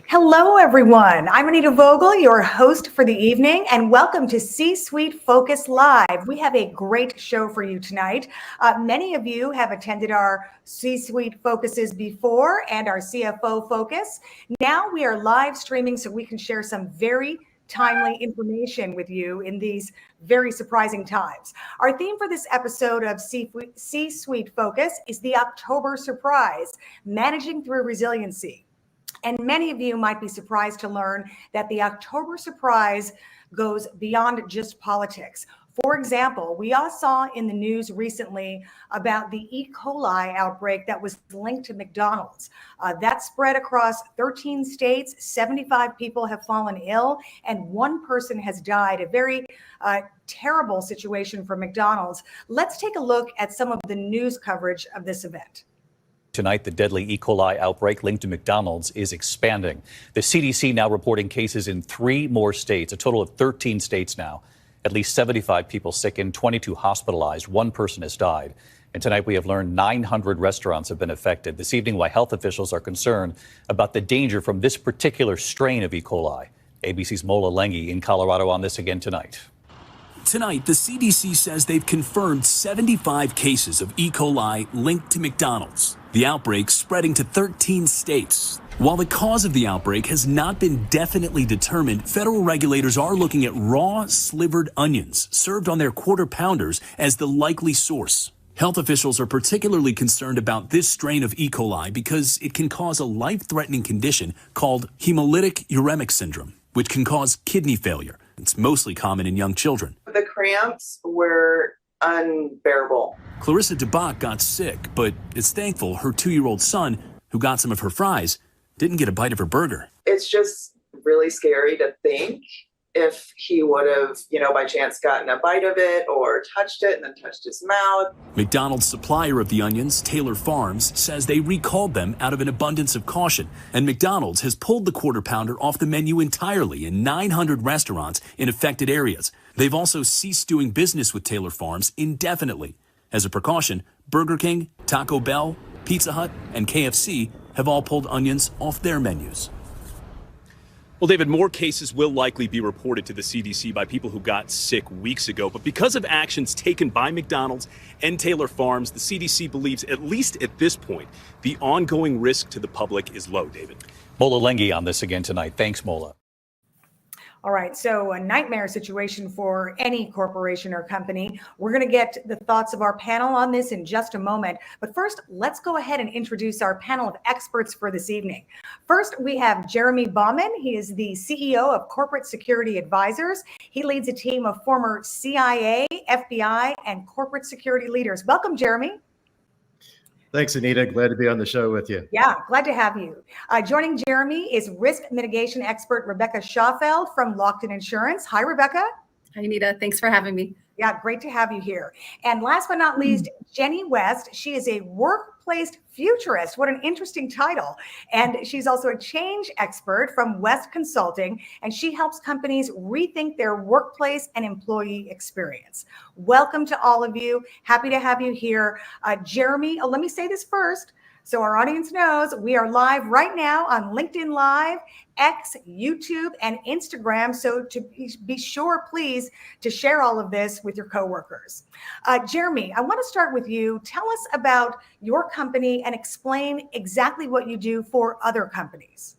Hello, everyone. I'm Anita Vogel, your host for the evening, and welcome to C-Suite Focus Live. We have a great show for you tonight. Many of you have attended our C-Suite Focuses before and our CFO Focus. Now we are live streaming so we can share some very timely information with you in these very surprising times. Our theme for this episode of C-Suite Focus is the October surprise, managing through resiliency. And many of you might be surprised to learn that the October surprise goes beyond just politics. For example, we all saw in the news recently about the E. coli outbreak that was linked to McDonald's. That spread across 13 states, 75 people have fallen ill, and one person has died. A very terrible situation for McDonald's. Let's take a look at some of the news coverage of this event. Tonight, the deadly E. coli outbreak linked to McDonald's is expanding. The CDC now reporting cases in 3 more states, a total of 13 states now. At least 75 people sick and 22 hospitalized. 1 person has died. And tonight we have learned 900 restaurants have been affected. This evening, why health officials are concerned about the danger from this particular strain of E. coli. ABC's Mola Lenghi in Colorado on this again tonight. Tonight, the CDC says they've confirmed 75 cases of E. coli linked to McDonald's. The outbreak spreading to 13 states. While the cause of the outbreak has not been definitely determined, federal regulators are looking at raw slivered onions served on their quarter pounders as the likely source. Health officials are particularly concerned about this strain of E. coli because it can cause a life-threatening condition called hemolytic uremic syndrome, which can cause kidney failure. It's mostly common in young children. The cramps were unbearable. Clarissa DeBach got sick, but is thankful her 2-year-old son, who got some of her fries, didn't get a bite of her burger. It's just really scary to think if he would have, by chance gotten a bite of it or touched it and then touched his mouth. McDonald's supplier of the onions, Taylor Farms, says they recalled them out of an abundance of caution, and McDonald's has pulled the quarter pounder off the menu entirely in 900 restaurants in affected areas. They've also ceased doing business with Taylor Farms indefinitely. As a precaution, Burger King, Taco Bell, Pizza Hut, and KFC have all pulled onions off their menus. Well, David, more cases will likely be reported to the CDC by people who got sick weeks ago. But because of actions taken by McDonald's and Taylor Farms, the CDC believes, at least at this point, the ongoing risk to the public is low, David. Mola Lenghi on this again tonight. Thanks, Mola. All right, so a nightmare situation for any corporation or company. We're going to get the thoughts of our panel on this in just a moment. But first, let's go ahead and introduce our panel of experts for this evening. First, we have Jeremy Bauman. He is the CEO of Corporate Security Advisors. He leads a team of former CIA, FBI, and corporate security leaders. Welcome, Jeremy. Thanks, Anita. Glad to be on the show with you. Yeah, glad to have you. Joining Jeremy is risk mitigation expert Rebecca Schauffeld from Lockton Insurance. Hi, Rebecca. Hi, Anita. Thanks for having me. Yeah, great to have you here. And last but not least, Jenny West. She is a workplace futurist. What an interesting title. And she's also a change expert from West Consulting, and she helps companies rethink their workplace and employee experience. Welcome to all of you. Happy to have you here. Jeremy, let me say this first, so our audience knows we are live right now on LinkedIn Live, X, YouTube, and Instagram. So to be sure, please, to share all of this with your coworkers. Jeremy, I want to start with you. Tell us about your company and explain exactly what you do for other companies.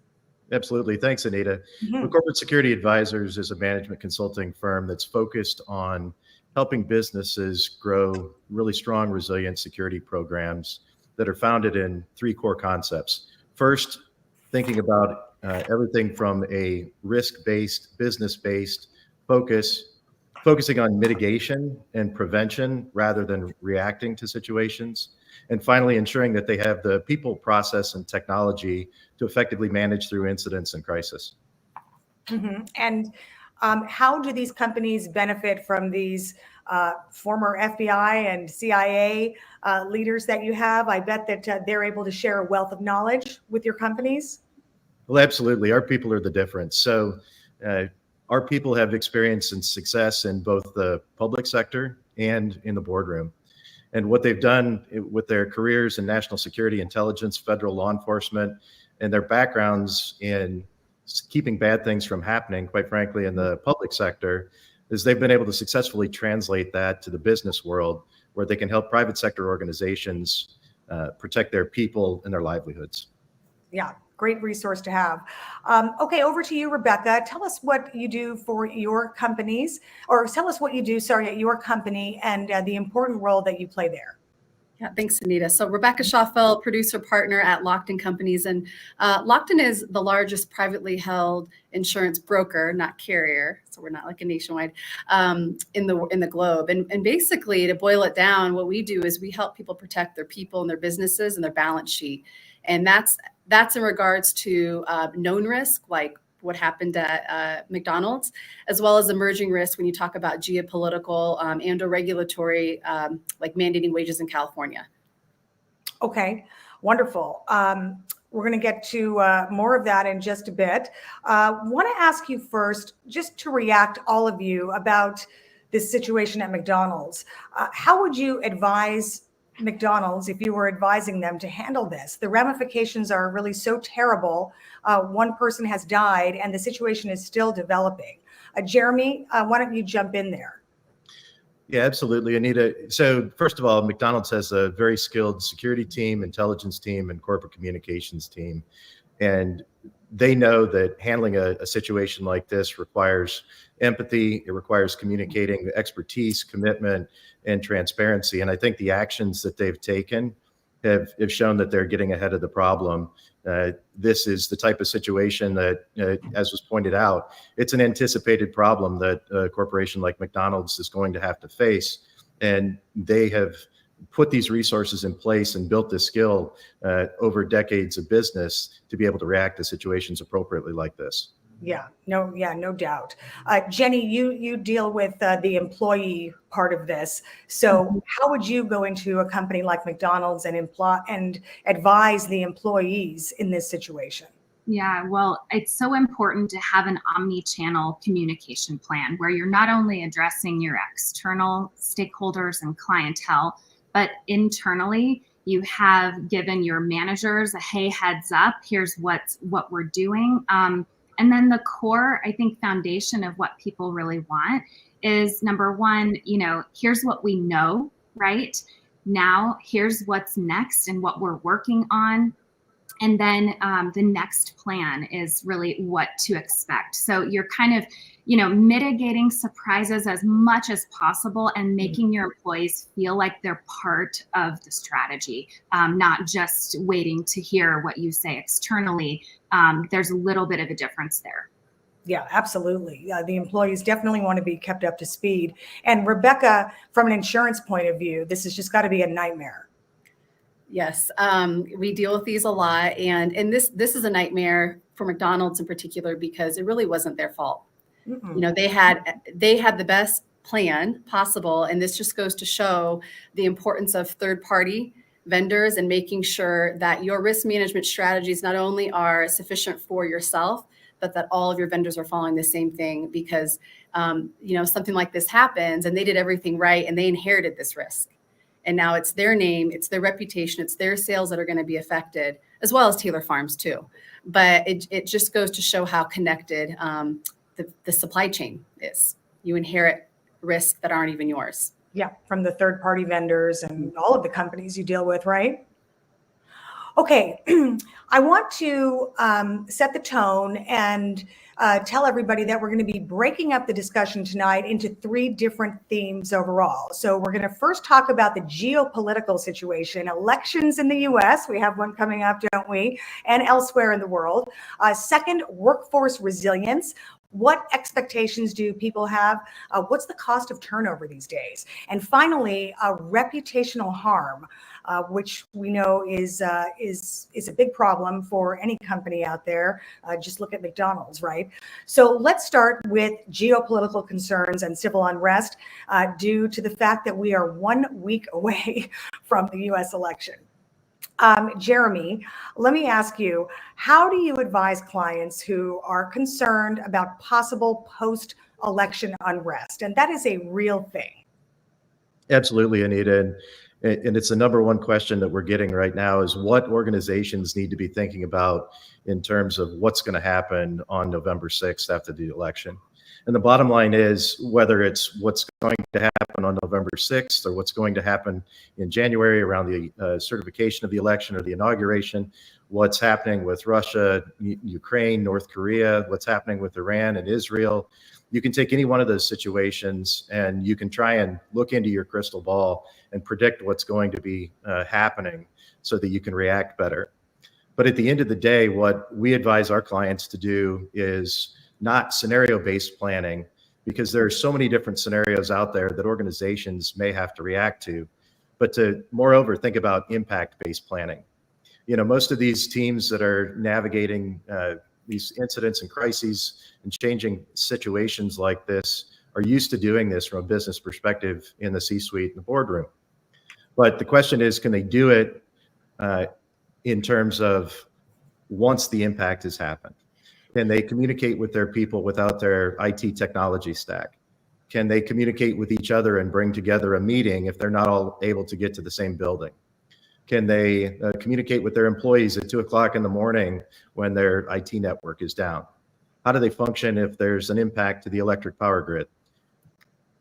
Absolutely. Thanks, Anita. Well, Corporate Security Advisors is a management consulting firm that's focused on helping businesses grow really strong, resilient security programs that are founded in 3 core concepts. First, thinking about everything from a risk-based, business-based focusing on mitigation and prevention rather than reacting to situations. And finally, ensuring that they have the people, process, and technology to effectively manage through incidents and crisis. And how do these companies benefit from these former FBI and CIA leaders that you have? I bet that they're able to share a wealth of knowledge with your companies. Well, absolutely. Our people are the difference. So our people have experience and success in both the public sector and in the boardroom. And what they've done with their careers in national security, intelligence, federal law enforcement, and their backgrounds in keeping bad things from happening, quite frankly, in the public sector, is they've been able to successfully translate that to the business world, where they can help private sector organizations protect their people and their livelihoods. Yeah, great resource to have. Okay, over to you, Rebecca. Tell us what you do for your companies, or tell us what you do, sorry, at your company and the important role that you play there. Yeah, thanks, Anita. So Rebecca Schaffel, producer partner at Lockton Companies. And Lockton is the largest privately held insurance broker, not carrier. So we're not like a nationwide in the globe. And basically, to boil it down, what we do is we help people protect their people and their businesses and their balance sheet. And that's in regards to known risk, like what happened at McDonald's, as well as emerging risks when you talk about geopolitical and or regulatory, like mandating wages in California. Okay, wonderful. We're going to get to more of that in just a bit. Want to ask you first, just to react, all of you, about this situation at McDonald's. How would you advise McDonald's, if you were advising them, to handle this? The ramifications are really so terrible. One person has died and the situation is still developing. Jeremy, why don't you jump in there? Yeah, absolutely, Anita. So first of all, McDonald's has a very skilled security team, intelligence team, and corporate communications team. And they know that handling a situation like this requires empathy. It requires communicating expertise, commitment, and transparency. And I think the actions that they've taken have shown that they're getting ahead of the problem. This is the type of situation that, as was pointed out, it's an anticipated problem that a corporation like McDonald's is going to have to face. And they have put these resources in place and built this skill over decades of business to be able to react to situations appropriately like this. Yeah, no doubt. Jenny, you deal with the employee part of this. So how would you go into a company like McDonald's and advise the employees in this situation? Yeah, well, it's so important to have an omni-channel communication plan where you're not only addressing your external stakeholders and clientele, but internally you have given your managers a, hey, heads up, here's what we're doing. And then the core, I think, foundation of what people really want is, number one, here's what we know, right? Now, here's what's next and what we're working on. And then the next plan is really what to expect. So you're kind of, mitigating surprises as much as possible and making your employees feel like they're part of the strategy, not just waiting to hear what you say externally. There's a little bit of a difference there. Yeah, absolutely. The employees definitely want to be kept up to speed. And Rebecca, from an insurance point of view, this has just got to be a nightmare. Yes, we deal with these a lot, and this is a nightmare for McDonald's in particular because it really wasn't their fault. They had the best plan possible, and this just goes to show the importance of third-party vendors and making sure that your risk management strategies not only are sufficient for yourself, but that all of your vendors are following the same thing, because something like this happens and they did everything right and they inherited this risk. And now it's their name, it's their reputation, it's their sales that are going to be affected, as well as Taylor Farms too. But it just goes to show how connected the supply chain is. You inherit risks that aren't even yours. Yeah, from the third-party vendors and all of the companies you deal with, right? Okay, I want to set the tone and tell everybody that we're going to be breaking up the discussion tonight into 3 different themes overall. So we're going to first talk about the geopolitical situation, elections in the US. We have one coming up, don't we? And elsewhere in the world. Second, workforce resilience. What expectations do people have? What's the cost of turnover these days? And finally, reputational harm, which we know is a big problem for any company out there. Just look at McDonald's, right? So let's start with geopolitical concerns and civil unrest due to the fact that we are 1 week away from the US election. Jeremy, let me ask you, how do you advise clients who are concerned about possible post-election unrest? And that is a real thing. Absolutely, Anita. And it's the number one question that we're getting right now is what organizations need to be thinking about in terms of what's going to happen on November 6th after the election. And the bottom line is whether it's what's going to happen on November 6th or what's going to happen in January around the certification of the election or the inauguration, what's happening with Russia, Ukraine, North Korea, what's happening with Iran and Israel. You can take any one of those situations and you can try and look into your crystal ball and predict what's going to be happening so that you can react better. But at the end of the day, what we advise our clients to do is not scenario-based planning, because there are so many different scenarios out there that organizations may have to react to, but to moreover think about impact-based planning. You know, most of these teams that are navigating these incidents and crises and changing situations like this are used to doing this from a business perspective in the C-suite and the boardroom. But the question is, can they do it in terms of once the impact has happened? Can they communicate with their people without their IT technology stack? Can they communicate with each other and bring together a meeting if they're not all able to get to the same building? Can they communicate with their employees at 2 o'clock in the morning when their IT network is down? How do they function if there's an impact to the electric power grid?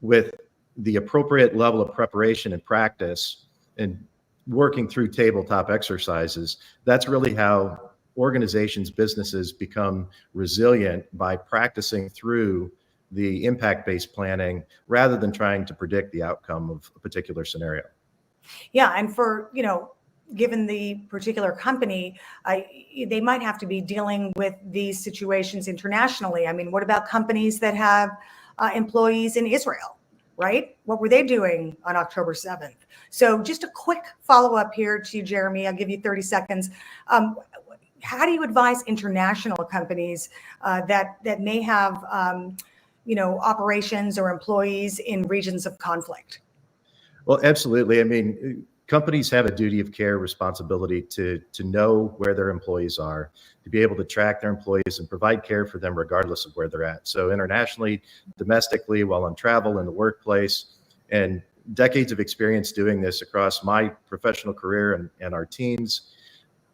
With the appropriate level of preparation and practice and working through tabletop exercises, that's really how organizations, businesses become resilient, by practicing through the impact-based planning rather than trying to predict the outcome of a particular scenario. Yeah, and for, you know, given the particular company, they might have to be dealing with these situations internationally. I mean, what about companies that have employees in Israel, right? What were they doing on October 7th? So just a quick follow-up here to Jeremy. I'll give you 30 seconds. How do you advise international companies that may have, you know, operations or employees in regions of conflict? Well, absolutely. I mean, companies have a duty of care responsibility to know where their employees are, to be able to track their employees and provide care for them regardless of where they're at. So internationally, domestically, while on travel, in the workplace, and decades of experience doing this across my professional career and our teams.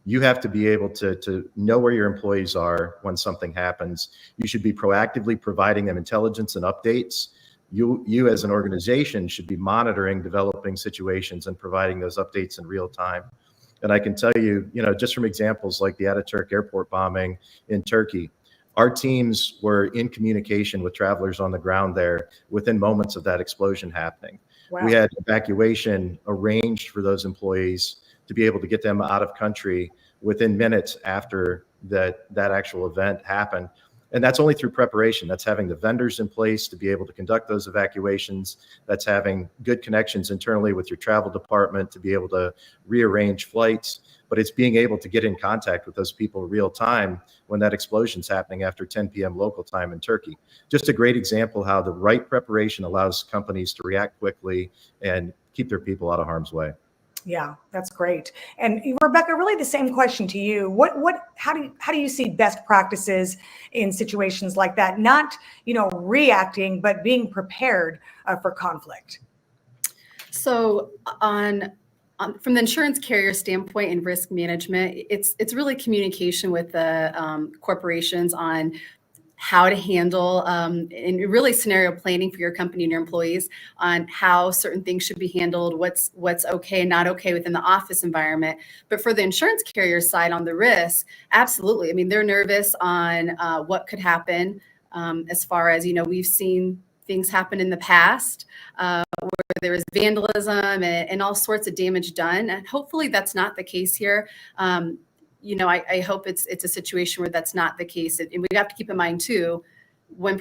You have to be able to know where your employees are when something happens. You should be proactively providing them intelligence and updates. You as an organization should be monitoring developing situations and providing those updates in real time. And I can tell you, you know, just from examples like the Ataturk airport bombing in Turkey, our teams were in communication with travelers on the ground there within moments of that explosion happening. Wow. We had evacuation arranged for those employees to be able to get them out of country within minutes after that actual event happened. And that's only through preparation. That's having the vendors in place to be able to conduct those evacuations. That's having good connections internally with your travel department to be able to rearrange flights. But it's being able to get in contact with those people real time when that explosion's happening after 10 p.m. local time in Turkey. Just a great example how the right preparation allows companies to react quickly and keep their people out of harm's way. Yeah, that's great. And Rebecca, really the same question to you. How do you see best practices in situations like that? Not, you know, reacting, but being prepared for conflict. So from the insurance carrier standpoint and risk management, it's really communication with the corporations on how to handle and really scenario planning for your company and your employees on how certain things should be handled, what's okay and not okay within the office environment. But for the insurance carrier side on the risk, absolutely. I mean, they're nervous on what could happen as far as, you know, we've seen things happen in the past where there was vandalism and all sorts of damage done. And hopefully that's not the case here. You know, I hope it's a situation where that's not the case. And we have to keep in mind too, when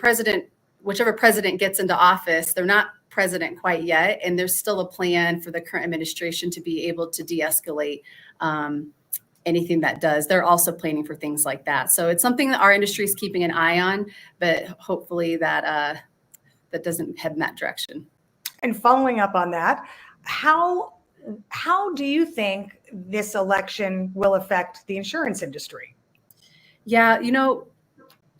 whichever president gets into office, they're not president quite yet. And there's still a plan for the current administration to be able to de-escalate anything that does. They're also planning for things like that. So it's something that our industry is keeping an eye on, but hopefully that doesn't head in that direction. And following up on that, how do you think this election will affect the insurance industry? Yeah, you know,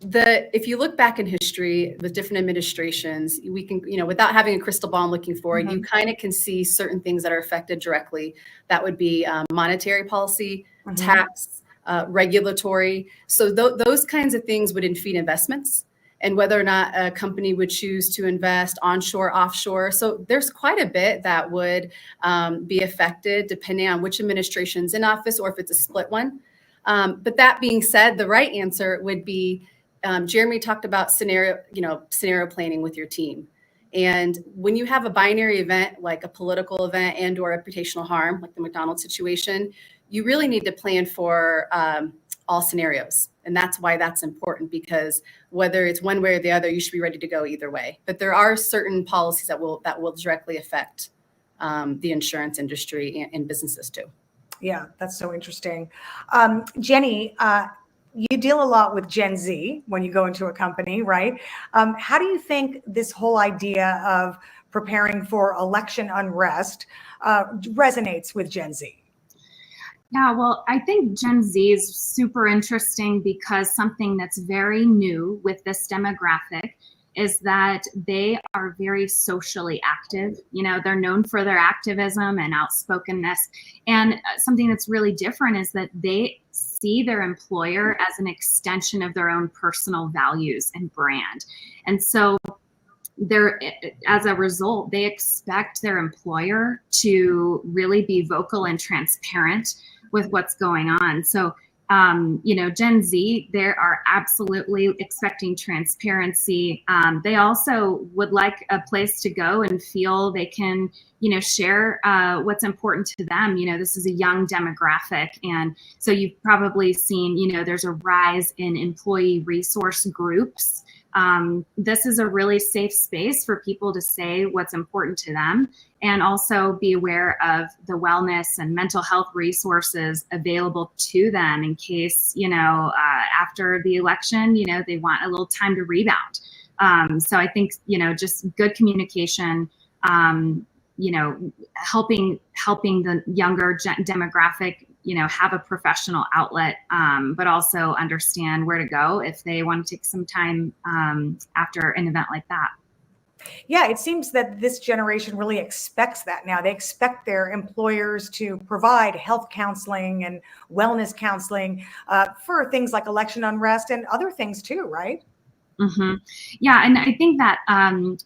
If you look back in history with different administrations, we can, without having a crystal ball and looking forward, you kind of can see certain things that are affected directly. That would be monetary policy, tax, regulatory. So those kinds of things would feed investments and whether or not a company would choose to invest onshore, offshore. So there's quite a bit that would be affected depending on which administration's in office or if it's a split one. But that being said, the right answer would be Jeremy talked about scenario planning with your team. And when you have a binary event, like a political event and or reputational harm, like the McDonald's situation, you really need to plan for all scenarios. And that's why that's important, because whether it's one way or the other, you should be ready to go either way. But there are certain policies that will directly affect the insurance industry and businesses too. Yeah, that's so interesting. Jenny, you deal a lot with Gen Z when you go into a company, right? How do you think this whole idea of preparing for election unrest resonates with Gen Z? Yeah, well, I think Gen Z is super interesting because something that's very new with this demographic is that they are very socially active. They're known for their activism and outspokenness. And something that's really different is that they see their employer as an extension of their own personal values and brand. And so as a result, they expect their employer to really be vocal and transparent with what's going on. So, Gen Z, they are absolutely expecting transparency. They also would like a place to go and feel they can, share what's important to them. This is a young demographic. And so you've probably seen, there's a rise in employee resource groups. This is a really safe space for people to say what's important to them and also be aware of the wellness and mental health resources available to them in case, after the election, they want a little time to rebound. So I think, just good communication, helping the younger demographic, have a professional outlet, but also understand where to go if they want to take some time after an event like that. Yeah, it seems that this generation really expects that now. They expect their employers to provide health counseling and wellness counseling for things like election unrest and other things too, right? Mm-hmm. Yeah, and I think that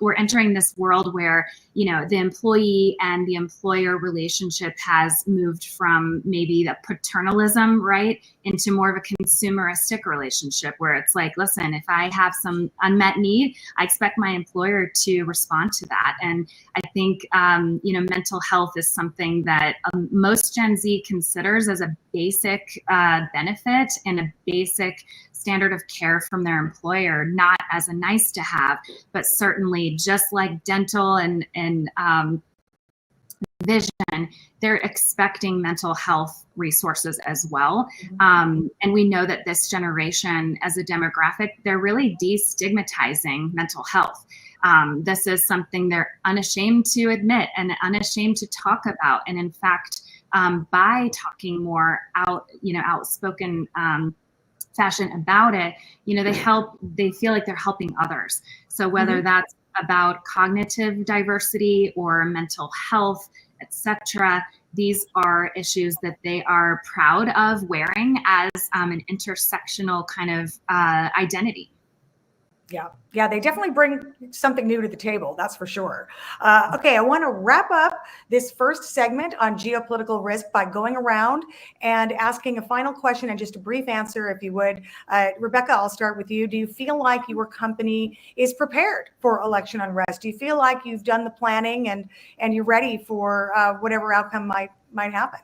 we're entering this world where, the employee and the employer relationship has moved from maybe the paternalism, right, into more of a consumeristic relationship where it's like, listen, if I have some unmet need, I expect my employer to respond to that. And I think, mental health is something that most Gen Z considers as a basic benefit and a basic standard of care from their employer, not as a nice to have, but certainly just like dental and vision, they're expecting mental health resources as well. And we know that this generation as a demographic, they're really destigmatizing mental health. This is something they're unashamed to admit and unashamed to talk about. And in fact, by talking more outspoken fashion about it, they feel like they're helping others. So whether that's about cognitive diversity or mental health, etc., these are issues that they are proud of wearing as an intersectional kind of identity. Yeah, they definitely bring something new to the table, that's for sure. Okay, I want to wrap up this first segment on geopolitical risk by going around and asking a final question and just a brief answer, if you would. Rebecca, I'll start with you. Do you feel like your company is prepared for election unrest? Do you feel like you've done the planning and you're ready for whatever outcome might happen?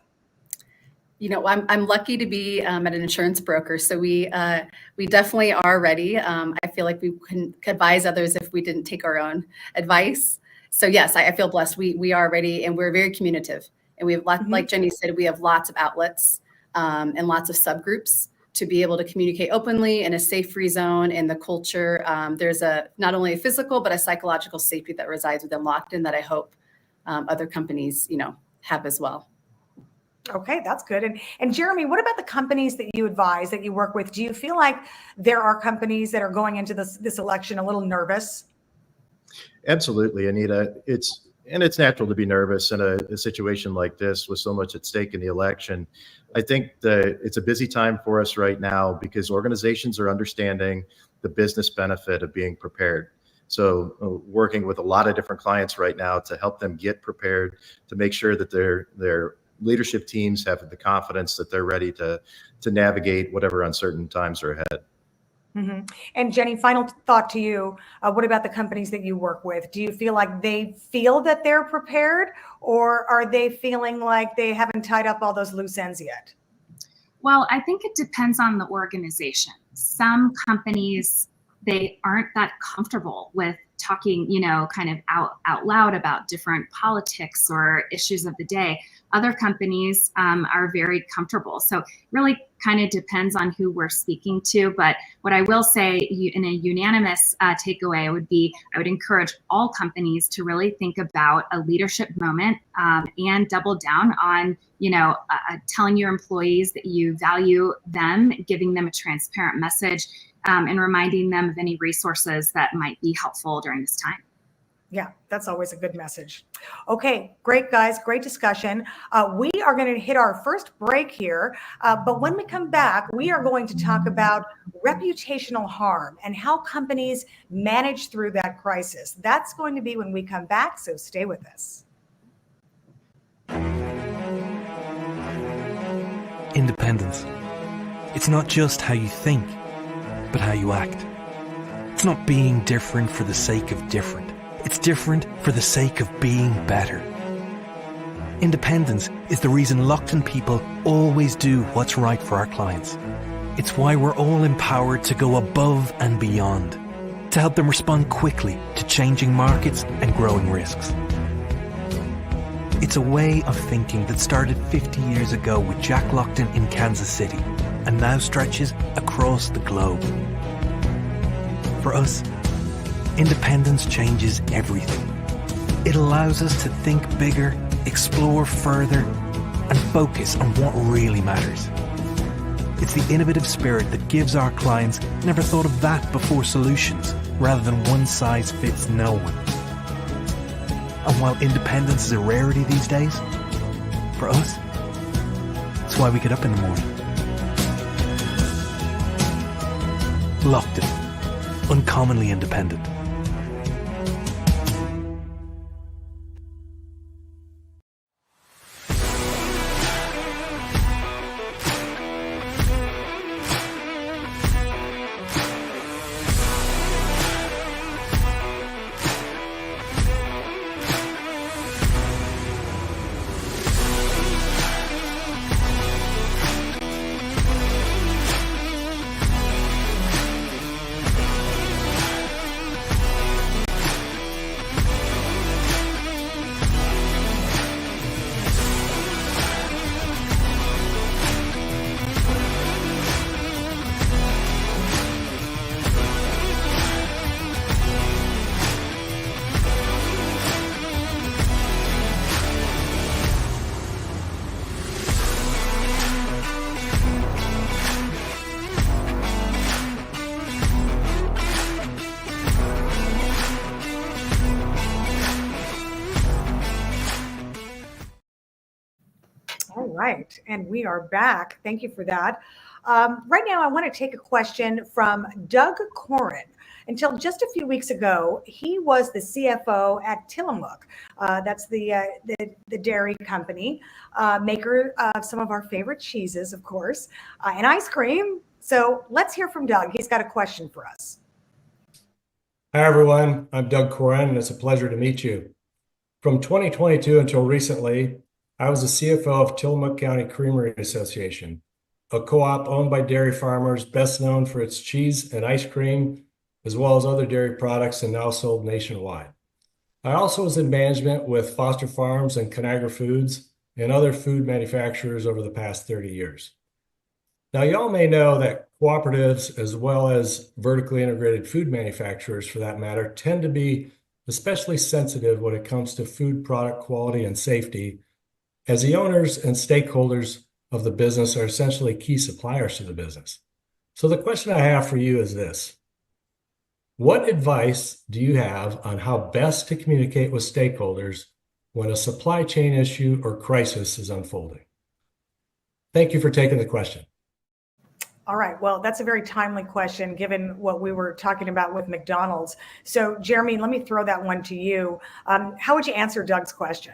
I'm lucky to be at an insurance broker, so we definitely are ready. I feel like we can advise others if we didn't take our own advice. So yes, I feel blessed. We are ready, and we're very communicative. And we have like Jenny said, we have lots of outlets and lots of subgroups to be able to communicate openly in a safe free zone. And the culture, there's not only a physical but a psychological safety that resides within Lockton that I hope other companies have as well. Okay, that's good. And Jeremy, what about the companies that you advise, that you work with? Do you feel like there are companies that are going into this election a little nervous? Absolutely, Anita. It's natural to be nervous in a situation like this with so much at stake in the election. I think that it's a busy time for us right now because organizations are understanding the business benefit of being prepared. So working with a lot of different clients right now to help them get prepared, to make sure that their leadership teams have the confidence that they're ready to navigate whatever uncertain times are ahead. Mm-hmm. And Jenny, final thought to you. What about the companies that you work with? Do you feel like they feel that they're prepared, or are they feeling like they haven't tied up all those loose ends yet? Well, I think it depends on the organization. Some companies, they aren't that comfortable with talking, kind of out loud about different politics or issues of the day. Other companies are very comfortable. So really kind of depends on who we're speaking to. But what I will say in a unanimous takeaway would be, I would encourage all companies to really think about a leadership moment and double down on, telling your employees that you value them, giving them a transparent message, and reminding them of any resources that might be helpful during this time. Yeah, that's always a good message. Okay, great, guys. Great discussion. We are going to hit our first break here. But when we come back, we are going to talk about reputational harm and how companies manage through that crisis. That's going to be when we come back, so stay with us. Independence. It's not just how you think, but how you act. It's not being different for the sake of different. It's different for the sake of being better. Independence is the reason Lockton people always do what's right for our clients. It's why we're all empowered to go above and beyond, to help them respond quickly to changing markets and growing risks. It's a way of thinking that started 50 years ago with Jack Lockton in Kansas City and now stretches across the globe. For us, independence changes everything. It allows us to think bigger, explore further, and focus on what really matters. It's the innovative spirit that gives our clients never thought of that before solutions, rather than one size fits no one. And while independence is a rarity these days, for us, it's why we get up in the morning. Lockton, uncommonly independent. Right. And we are back. Thank you for that. Right now, I want to take a question from Doug Corin. Until just a few weeks ago, he was the CFO at Tillamook. That's the dairy company, maker of some of our favorite cheeses, of course, and ice cream. So let's hear from Doug. He's got a question for us. Hi, everyone. I'm Doug Corin, and it's a pleasure to meet you. From 2022 until recently, I was the CFO of Tillamook County Creamery Association, a co-op owned by dairy farmers best known for its cheese and ice cream, as well as other dairy products and now sold nationwide. I also was in management with Foster Farms and Conagra Foods and other food manufacturers over the past 30 years. Now, y'all may know that cooperatives, as well as vertically integrated food manufacturers for that matter, tend to be especially sensitive when it comes to food product quality and safety, as the owners and stakeholders of the business are essentially key suppliers to the business. So the question I have for you is this: what advice do you have on how best to communicate with stakeholders when a supply chain issue or crisis is unfolding? Thank you for taking the question. All right. Well, that's a very timely question given what we were talking about with McDonald's. So, Jeremy, let me throw that one to you. How would you answer Doug's question?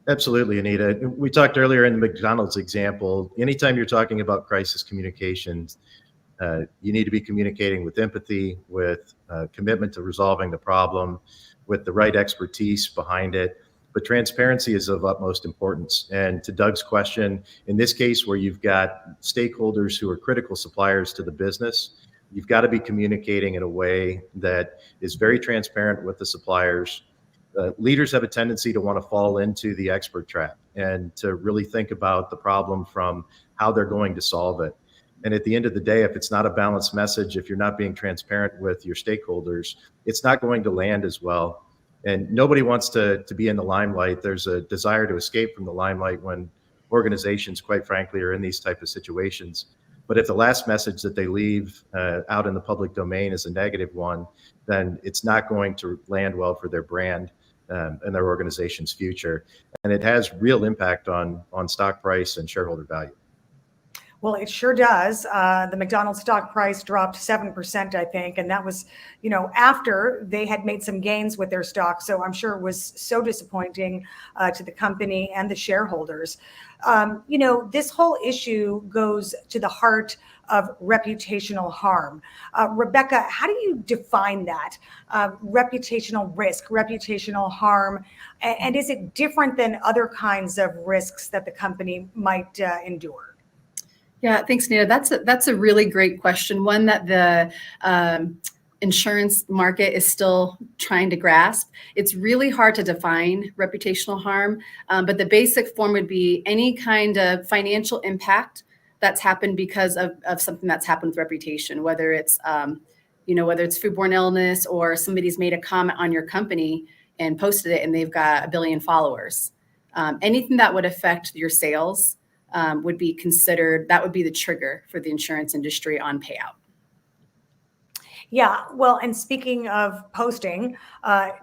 Absolutely, Anita. We talked earlier in the McDonald's example. Anytime you're talking about crisis communications, you need to be communicating with empathy, with commitment to resolving the problem, with the right expertise behind it. But transparency is of utmost importance. And to Doug's question, in this case where you've got stakeholders who are critical suppliers to the business, you've got to be communicating in a way that is very transparent with the suppliers. Leaders have a tendency to want to fall into the expert trap and to really think about the problem from how they're going to solve it. And at the end of the day, if it's not a balanced message, if you're not being transparent with your stakeholders, it's not going to land as well. And nobody wants to be in the limelight. There's a desire to escape from the limelight when organizations, quite frankly, are in these type of situations. But if the last message that they leave out in the public domain is a negative one, then it's not going to land well for their brand and their organization's future. And it has real impact on stock price and shareholder value. Well, it sure does. The McDonald's stock price dropped 7%, I think. And that was, after they had made some gains with their stock. So I'm sure it was so disappointing to the company and the shareholders. This whole issue goes to the heart of reputational harm. Rebecca, how do you define that? Reputational risk, reputational harm, and is it different than other kinds of risks that the company might endure? Yeah, thanks, Nita. That's a really great question, one that the insurance market is still trying to grasp. It's really hard to define reputational harm, but the basic form would be any kind of financial impact that's happened because of something that's happened with reputation, whether it's whether it's foodborne illness or somebody's made a comment on your company and posted it and they've got 1 billion followers. Anything that would affect your sales would be considered, that would be the trigger for the insurance industry on payout. Yeah, well, and speaking of posting,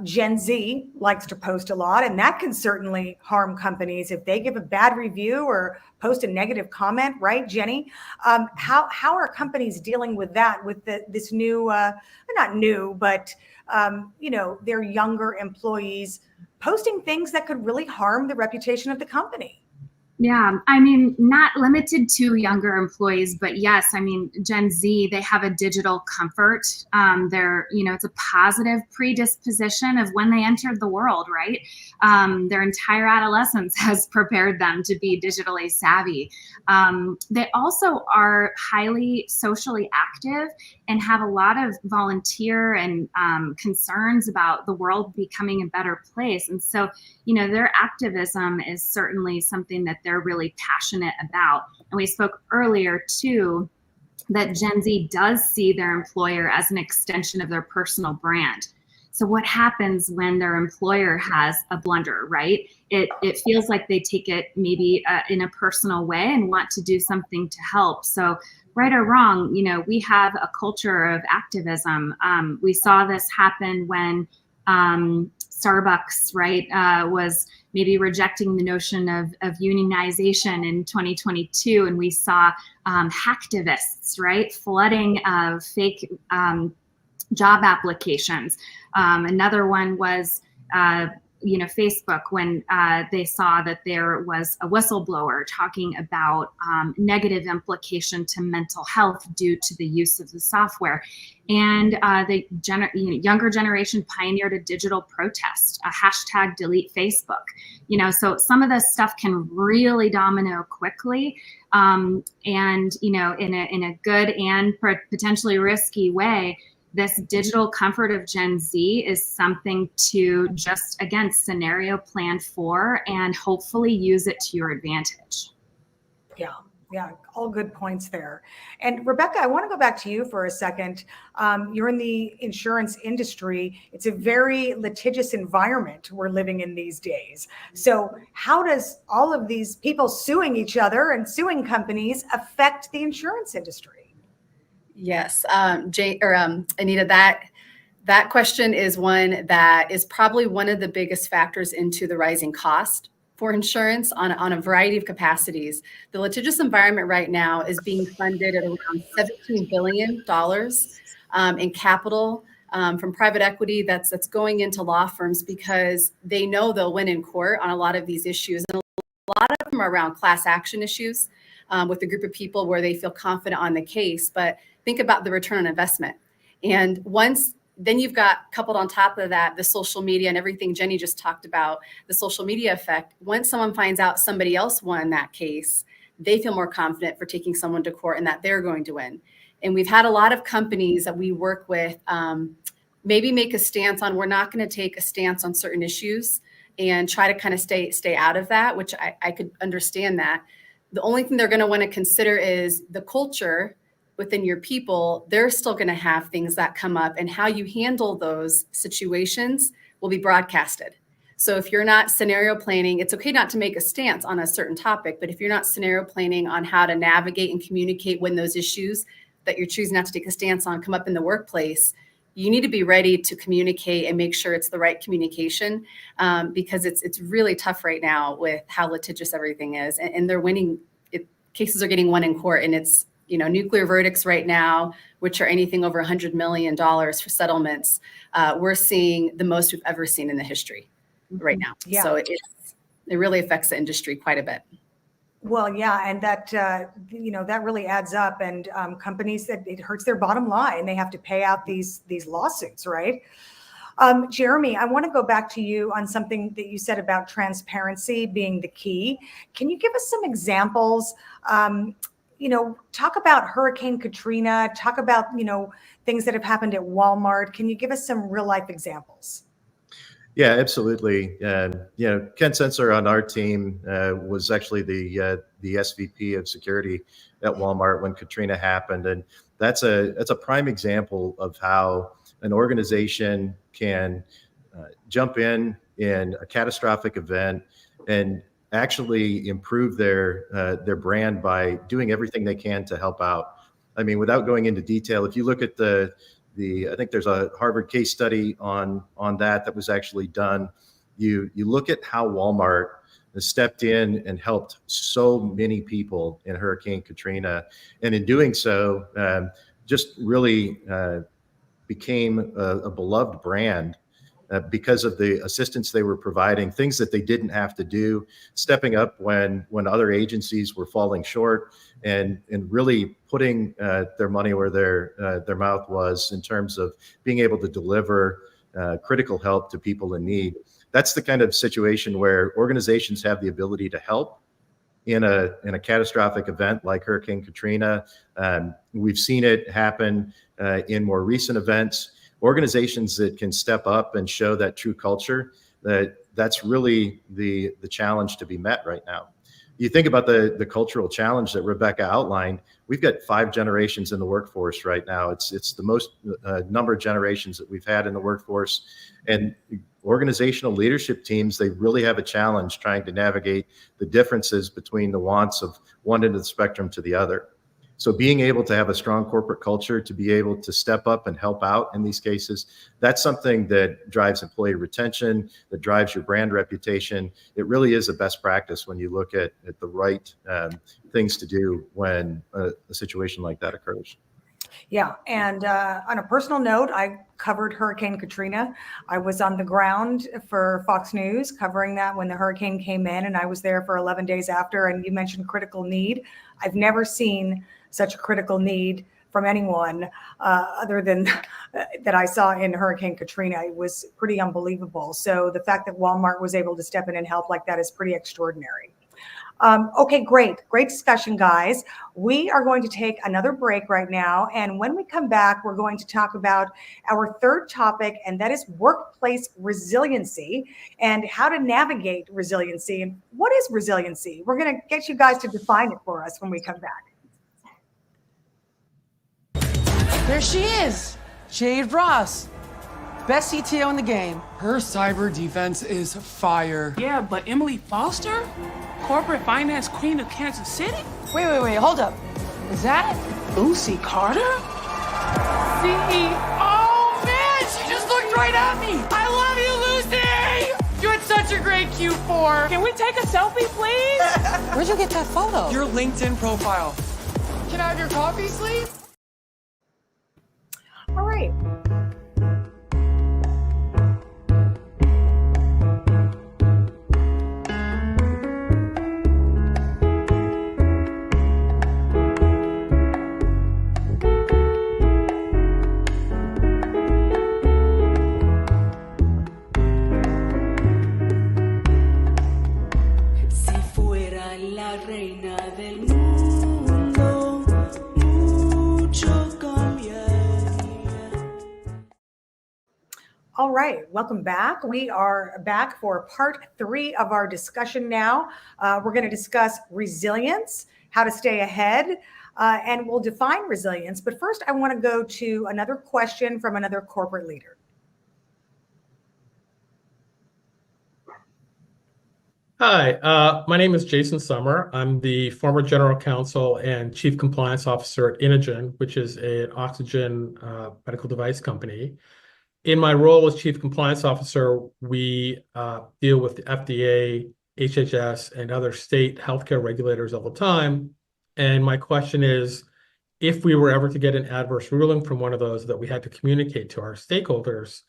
Gen Z likes to post a lot, and that can certainly harm companies if they give a bad review or post a negative comment, right, Jenny? How are companies dealing with that, with this new, not new, but their younger employees posting things that could really harm the reputation of the company? Yeah, I mean, not limited to younger employees, but yes, I mean, Gen Z, they have a digital comfort. It's a positive predisposition of when they entered the world, right? Their entire adolescence has prepared them to be digitally savvy. They also are highly socially active and have a lot of volunteer and concerns about the world becoming a better place. And so, their activism is certainly something that they're really passionate about. And we spoke earlier too, that Gen Z does see their employer as an extension of their personal brand. So what happens when their employer has a blunder, right? It feels like they take it maybe in a personal way and want to do something to help. So right or wrong, we have a culture of activism. We saw this happen when Starbucks, right, was maybe rejecting the notion of unionization in 2022. And we saw hacktivists, right, flooding of fake job applications. Another one was Facebook, when they saw that there was a whistleblower talking about negative implication to mental health due to the use of the software. And the younger generation pioneered a digital protest, a hashtag delete Facebook. So some of this stuff can really domino quickly, and in a good and potentially risky way. This digital comfort of Gen Z is something to just, again, scenario plan for and hopefully use it to your advantage. Yeah. Yeah, all good points there. And Rebecca, I want to go back to you for a second. You're in the insurance industry. It's a very litigious environment we're living in these days. So how does all of these people suing each other and suing companies affect the insurance industry? Yes, Anita, that question is one that is probably one of the biggest factors into the rising cost for insurance on a variety of capacities. The litigious environment right now is being funded at around $17 billion in capital from private equity that's going into law firms because they know they'll win in court on a lot of these issues. And a lot of them are around class action issues with a group of people where they feel confident on the case. But think about the return on investment. And then you've got coupled on top of that, the social media and everything Jenny just talked about, the social media effect. Once someone finds out somebody else won that case, they feel more confident for taking someone to court and that they're going to win. And we've had a lot of companies that we work with maybe make a stance on, we're not going to take a stance on certain issues and try to kind of stay out of that, which I could understand that. The only thing they're going to want to consider is the culture within your people. They're still going to have things that come up, and how you handle those situations will be broadcasted. So if you're not scenario planning, it's okay not to make a stance on a certain topic, but if you're not scenario planning on how to navigate and communicate when those issues that you're choosing not to take a stance on come up in the workplace, you need to be ready to communicate and make sure it's the right communication, because it's really tough right now with how litigious everything is, and they're winning. Cases are getting won in court, and it's nuclear verdicts right now, which are anything over $100 million for settlements. We're seeing the most we've ever seen in the history right now. Yeah. So it really affects the industry quite a bit. Well, yeah, and that that really adds up, and companies, that it hurts their bottom line. They have to pay out these lawsuits, right? Jeremy, I want to go back to you on something that you said about transparency being the key. Can you give us some examples? Talk about Hurricane Katrina, talk about, things that have happened at Walmart. Can you give us some real life examples? Yeah, absolutely. Ken Sensor on our team was actually the SVP of security at Walmart when Katrina happened, and that's a prime example of how an organization can jump in a catastrophic event and actually improve their brand by doing everything they can to help out. I mean, without going into detail, if you look at I think there's a Harvard case study on that was actually done. You look at how Walmart has stepped in and helped so many people in Hurricane Katrina, and in doing so, just really became a beloved brand because of the assistance they were providing, things that they didn't have to do, stepping up when other agencies were falling short, and really putting their money where their mouth was in terms of being able to deliver critical help to people in need. That's the kind of situation where organizations have the ability to help in a catastrophic event like Hurricane Katrina. We've seen it happen in more recent events. Organizations that can step up and show that true culture, that's really the challenge to be met right now. You think about the cultural challenge that Rebecca outlined. We've got 5 generations in the workforce right now. It's the most number of generations that we've had in the workforce, and organizational leadership teams, they really have a challenge trying to navigate the differences between the wants of one end of the spectrum to the other. So being able to have a strong corporate culture, to be able to step up and help out in these cases, that's something that drives employee retention, that drives your brand reputation. It really is a best practice when you look at the right things to do when a situation like that occurs. Yeah. And on a personal note, I covered Hurricane Katrina. I was on the ground for Fox News covering that when the hurricane came in, and I was there for 11 days after. And you mentioned critical need. I've never seen such a critical need from anyone other than that I saw in Hurricane Katrina. It was pretty unbelievable. So the fact that Walmart was able to step in and help like that is pretty extraordinary. Okay, great discussion, guys. We are going to take another break right now. And when we come back, we're going to talk about our third topic, and that is workplace resiliency and how to navigate resiliency. And what is resiliency? We're going to get you guys to define it for us when we come back. There she is, Jade Ross. Best CTO in the game. Her cyber defense is fire. Yeah, but Emily Foster? Corporate finance queen of Kansas City? Wait, hold up. Is that Lucy Carter? CEO? Oh man, she just looked right at me. I love you, Lucy! You had such a great Q4. Can we take a selfie, please? Where'd you get that photo? Your LinkedIn profile. Can I have your coffee, sleeve? All right. All right, welcome back. We are back for part 3 of our discussion now. We're going to discuss resilience, how to stay ahead, and we'll define resilience. But first, I want to go to another question from another corporate leader. Hi, my name is Jason Summer. I'm the former general counsel and chief compliance officer at Inogen, which is an oxygen medical device company. In my role as chief compliance officer, we deal with the FDA, HHS, and other state healthcare regulators all the time. And my question is, if we were ever to get an adverse ruling from one of those that we had to communicate to our stakeholders,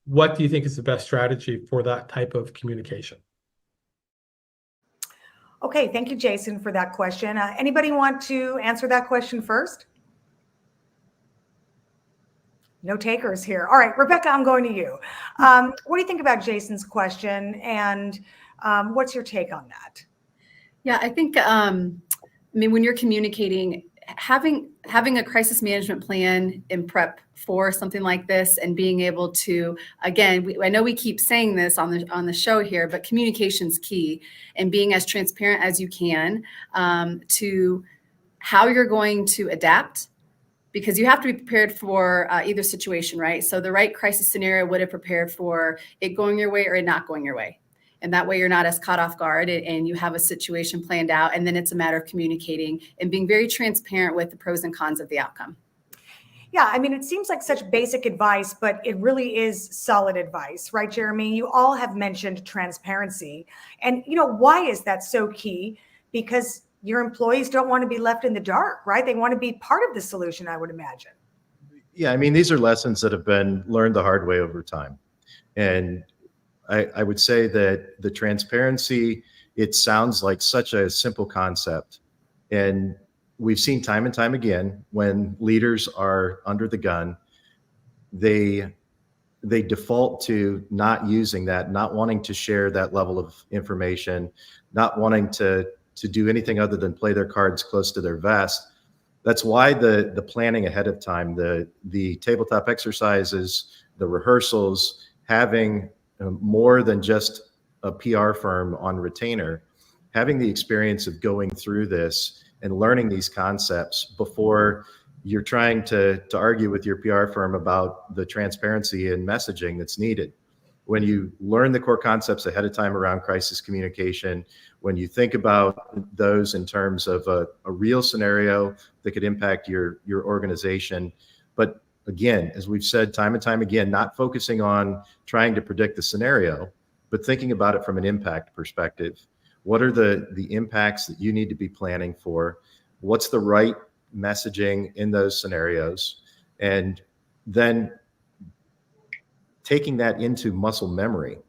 what do you think is the best strategy for that type of communication? Okay, thank you, Jason, for that question. Anybody want to answer that question first? No takers here. All right, Rebecca, I'm going to you. What do you think about Jason's question, and what's your take on that? Yeah, I think, when you're communicating, having a crisis management plan in prep for something like this, and being able to, again, I know we keep saying this on the show here, but communication's key, and being as transparent as you can to how you're going to adapt, because you have to be prepared for either situation, right? So the right crisis scenario would have prepared for it going your way or it not going your way. And that way you're not as caught off guard, and you have a situation planned out. And then it's a matter of communicating and being very transparent with the pros and cons of the outcome. Yeah, it seems like such basic advice, but it really is solid advice, right, Jeremy? You all have mentioned transparency. And, why is that so key? Because your employees don't want to be left in the dark, right? They want to be part of the solution, I would imagine. Yeah, these are lessons that have been learned the hard way over time. And I would say that the transparency, it sounds like such a simple concept. And we've seen time and time again, when leaders are under the gun, they default to not using that, not wanting to share that level of information, not wanting to do anything other than play their cards close to their vest. That's why the planning ahead of time, the tabletop exercises, the rehearsals, having more than just a PR firm on retainer, having the experience of going through this and learning these concepts before you're trying to argue with your PR firm about the transparency and messaging that's needed. When you learn the core concepts ahead of time around crisis communication, when you think about those in terms of a real scenario that could impact your organization, but again, as we've said time and time again, not focusing on trying to predict the scenario, but thinking about it from an impact perspective. What are the impacts that you need to be planning for? What's the right messaging in those scenarios? And then taking that into muscle memory,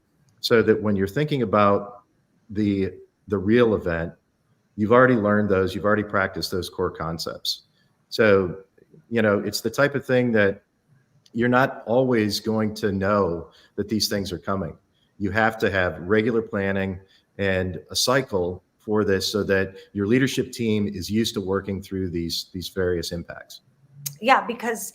so that when you're thinking about the real event, you've already learned those, you've already practiced those core concepts. So, it's the type of thing that you're not always going to know that these things are coming. You have to have regular planning and a cycle for this so that your leadership team is used to working through these various impacts? Yeah, because,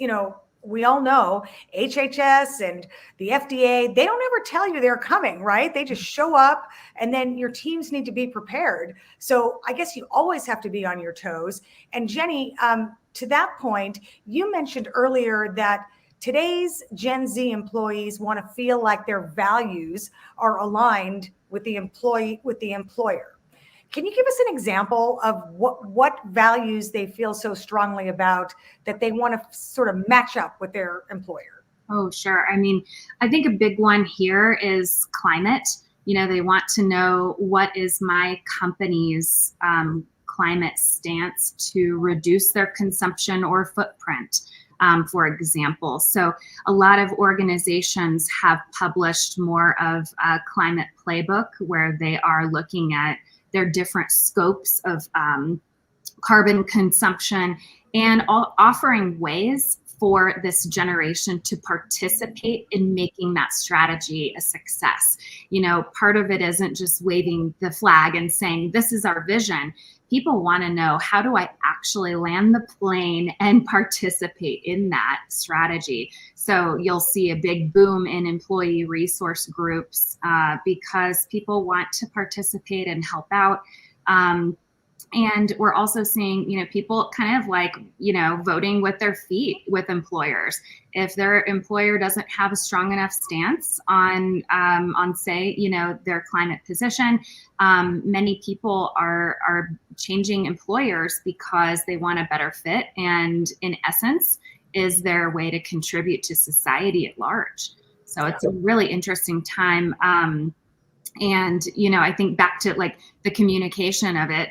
we all know HHS and the FDA, they don't ever tell you they're coming, right? They just show up, and then your teams need to be prepared. So I guess you always have to be on your toes. And Jenny, to that point, you mentioned earlier that today's Gen Z employees want to feel like their values are aligned with the employer. Can you give us an example of what values they feel so strongly about that they want to sort of match up with their employer? Oh, sure. I mean, I think a big one here is climate. They want to know, what is my company's climate stance to reduce their consumption or footprint, for example. So a lot of organizations have published more of a climate playbook where they are looking at their different scopes of carbon consumption and offering ways for this generation to participate in making that strategy a success. Part of it isn't just waving the flag and saying, this is our vision. People want to know, how do I actually land the plane and participate in that strategy? So you'll see a big boom in employee resource groups because people want to participate and help out. And we're also seeing, people kind of like, voting with their feet with employers. If their employer doesn't have a strong enough stance on say, their climate position, many people are changing employers because they want a better fit, and in essence, is their way to contribute to society at large. So it's a really interesting time. And, I think back to like the communication of it,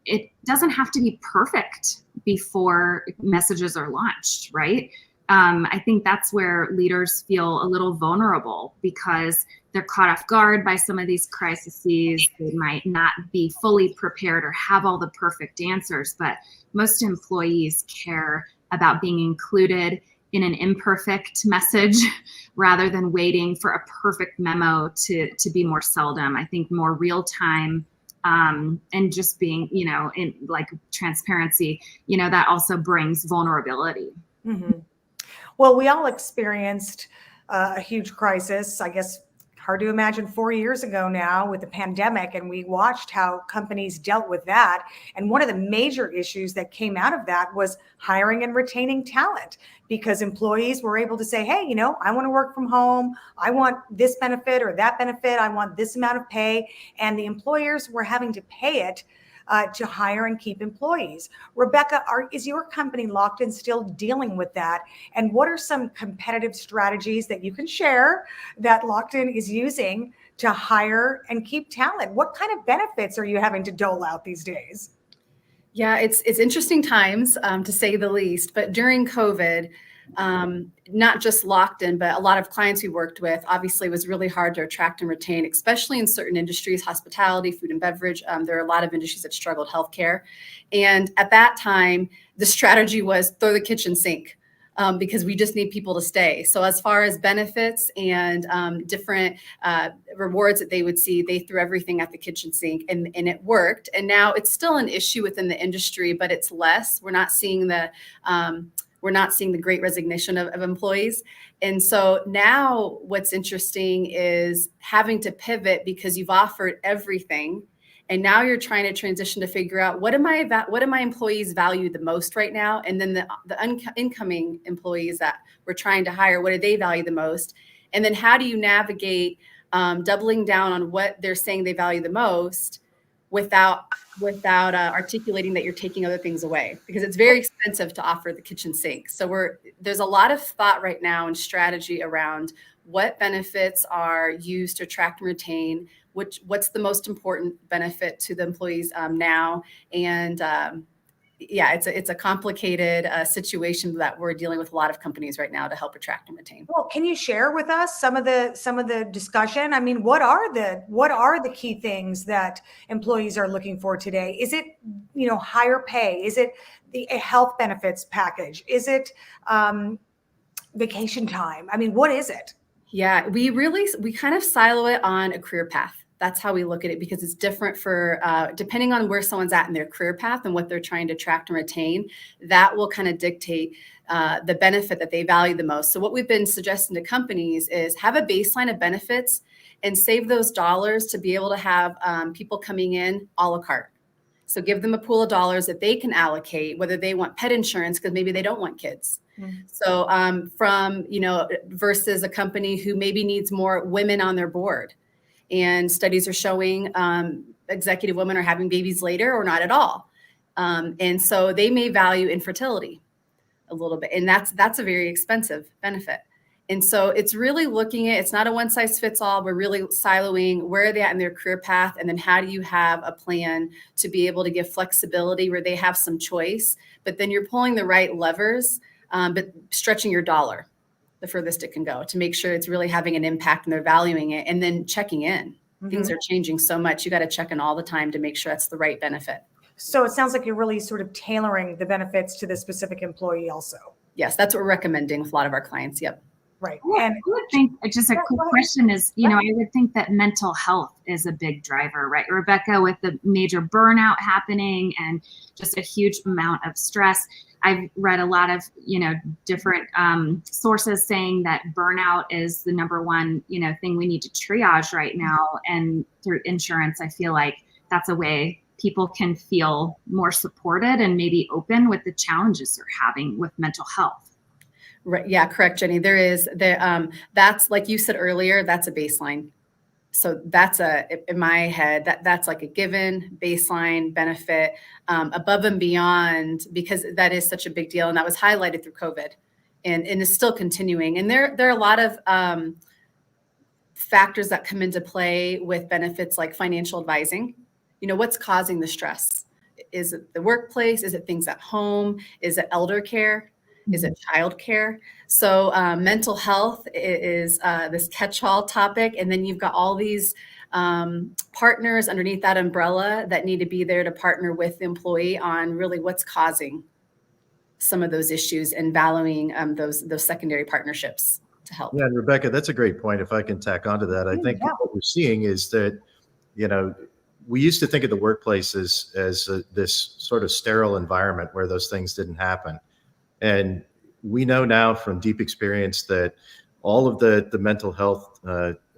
it doesn't have to be perfect before messages are launched, right? I think that's where leaders feel a little vulnerable because they're caught off guard by some of these crises. They might not be fully prepared or have all the perfect answers, but most employees care about being included in an imperfect message rather than waiting for a perfect memo to be more seldom. I think more real time and just being, in like transparency, that also brings vulnerability. Mm-hmm. Well, we all experienced a huge crisis, I guess, hard to imagine 4 years ago now with the pandemic, and we watched how companies dealt with that. And one of the major issues that came out of that was hiring and retaining talent, because employees were able to say, hey, I want to work from home. I want this benefit or that benefit. I want this amount of pay. And the employers were having to pay it to hire and keep employees. Rebecca, is your company Lockton still dealing with that? And what are some competitive strategies that you can share that Lockton is using to hire and keep talent? What kind of benefits are you having to dole out these days? Yeah, it's interesting times, to say the least. But during COVID, not just Lockton, but a lot of clients we worked with, obviously it was really hard to attract and retain, especially in certain industries, hospitality, food and beverage. There are a lot of industries that struggled, healthcare. And at that time, the strategy was throw the kitchen sink. Because we just need people to stay. So as far as benefits and different rewards that they would see, they threw everything at the kitchen sink, and it worked. And now it's still an issue within the industry, but it's less. We're not seeing the great resignation of employees. And so now what's interesting is having to pivot because you've offered everything. And now you're trying to transition to figure out what do my employees value the most right now? And then the incoming employees that we're trying to hire, what do they value the most? And then how do you navigate doubling down on what they're saying they value the most without articulating that you're taking other things away? Because it's very expensive to offer the kitchen sink. So there's a lot of thought right now and strategy around what benefits are used to attract and retain, what's the most important benefit to the employees now. And it's a complicated situation that we're dealing with a lot of companies right now to help attract and retain. Well, can you share with us some of the discussion? I mean, what are the key things that employees are looking for today? Is it, higher pay? Is it a health benefits package? Is it vacation time? I mean, what is it? Yeah, we kind of silo it on a career path. That's how we look at it, because it's different for depending on where someone's at in their career path and what they're trying to attract and retain. That will kind of dictate the benefit that they value the most. So what we've been suggesting to companies is have a baseline of benefits and save those dollars to be able to have people coming in a la carte. So give them a pool of dollars that they can allocate, whether they want pet insurance because maybe they don't want kids. So from, versus a company who maybe needs more women on their board. And studies are showing executive women are having babies later or not at all. And so they may value infertility a little bit. And that's a very expensive benefit. And so it's really looking at, it's not a one size fits all. We're really siloing where are they at in their career path? And then how do you have a plan to be able to give flexibility where they have some choice, but then you're pulling the right levers, but stretching your dollar the furthest it can go to make sure it's really having an impact and they're valuing it, and then checking in. Things are changing so much. You got to check in all the time to make sure that's the right benefit. So it sounds like you're really sort of tailoring the benefits to the specific employee also. Yes, that's what we're recommending with a lot of our clients. Yep. Right. And I would think, just a quick question is, I would think that mental health is a big driver, right? Rebecca, with the major burnout happening and just a huge amount of stress. I've read a lot of, different sources saying that burnout is the number one, thing we need to triage right now. And through insurance, I feel like that's a way people can feel more supported and maybe open with the challenges they're having with mental health. Right. Yeah, correct, Jenny. That's like you said earlier, that's a baseline. So that's in my head, that's like a given baseline benefit above and beyond, because that is such a big deal. And that was highlighted through COVID and is still continuing. And there are a lot of factors that come into play with benefits like financial advising. What's causing the stress? Is it the workplace? Is it things at home? Is it elder care? Is it childcare? So mental health is this catch-all topic. And then you've got all these partners underneath that umbrella that need to be there to partner with the employee on really what's causing some of those issues and valuing those secondary partnerships to help. Yeah, and Rebecca, that's a great point. If I can tack onto that, I think what we're seeing is that, we used to think of the workplace as this sort of sterile environment where those things didn't happen. And we know now from deep experience that all of the mental health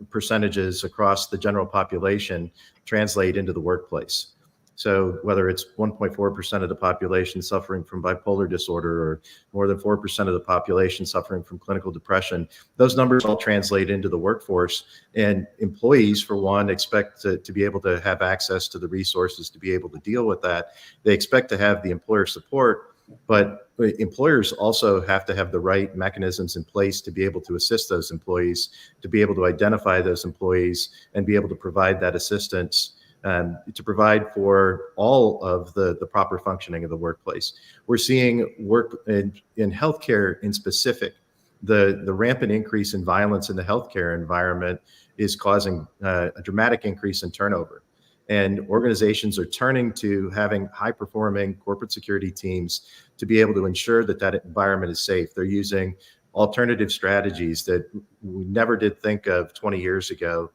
percentages across the general population translate into the workplace. So whether it's 1.4% of the population suffering from bipolar disorder or more than 4% of the population suffering from clinical depression, those numbers all translate into the workforce. And employees, for one, expect to be able to have access to the resources to be able to deal with that. They expect to have the employer support. But employers also have to have the right mechanisms in place to be able to assist those employees, to be able to identify those employees and be able to provide that assistance, to provide for all of the proper functioning of the workplace. We're seeing work in healthcare in specific. The rampant increase in violence in the healthcare environment is causing a dramatic increase in turnover. And organizations are turning to having high-performing corporate security teams to be able to ensure that that environment is safe. They're using alternative strategies that we never did think of 20 years ago,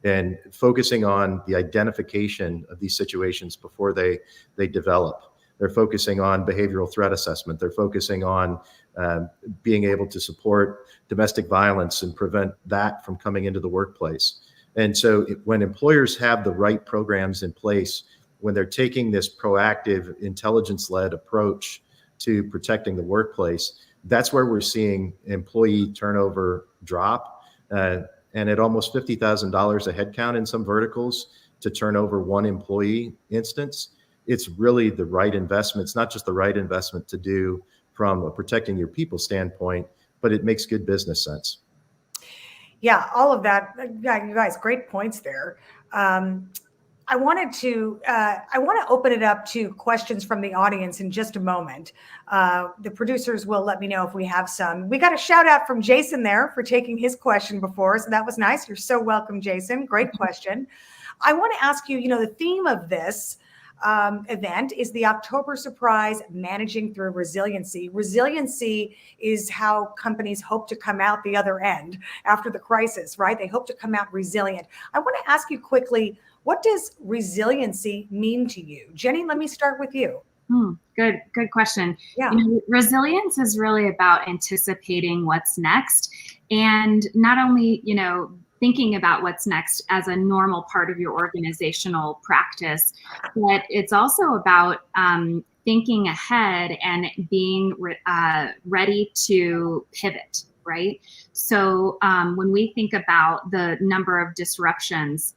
and focusing on the identification of these situations before they develop. They're focusing on behavioral threat assessment. They're focusing on being able to support domestic violence and prevent that from coming into the workplace. And so when employers have the right programs in place, when they're taking this proactive, intelligence-led approach to protecting the workplace, that's where we're seeing employee turnover drop. And at almost $50,000 a headcount in some verticals to turn over one employee instance, it's really the right investment. It's not just the right investment to do from a protecting your people standpoint, but it makes good business sense. Yeah, all of that. Yeah, you guys, great points there. I want to open it up to questions from the audience in just a moment. The producers will let me know if we have some. We got a shout out from Jason there for taking his question before, so that was nice. You're so welcome, Jason. Great question. I want to ask you, the theme of this event is the October Surprise Managing Through Resiliency. Resiliency is how companies hope to come out the other end after the crisis, right? They hope to come out resilient. I want to ask you quickly, what does resiliency mean to you? Jenny, let me start with you. Good question. Yeah. Resilience is really about anticipating what's next, and not only, thinking about what's next as a normal part of your organizational practice, but it's also about thinking ahead and being ready to pivot, right? So when we think about the number of disruptions,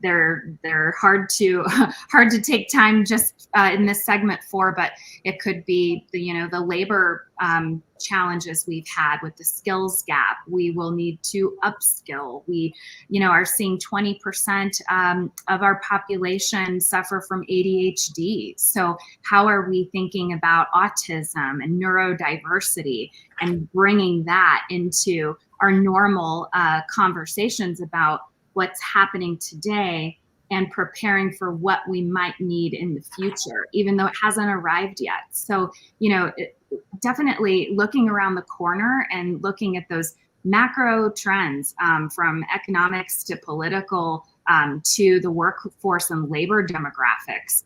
they're hard to take time just in this segment for, but it could be the labor challenges we've had with the skills gap. We will need to upskill. We are seeing 20% of our population suffer from ADHD. So how are we thinking about autism and neurodiversity and bringing that into our normal conversations about what's happening today and preparing for what we might need in the future, even though it hasn't arrived yet. So, definitely looking around the corner and looking at those macro trends from economics to political to the workforce and labor demographics.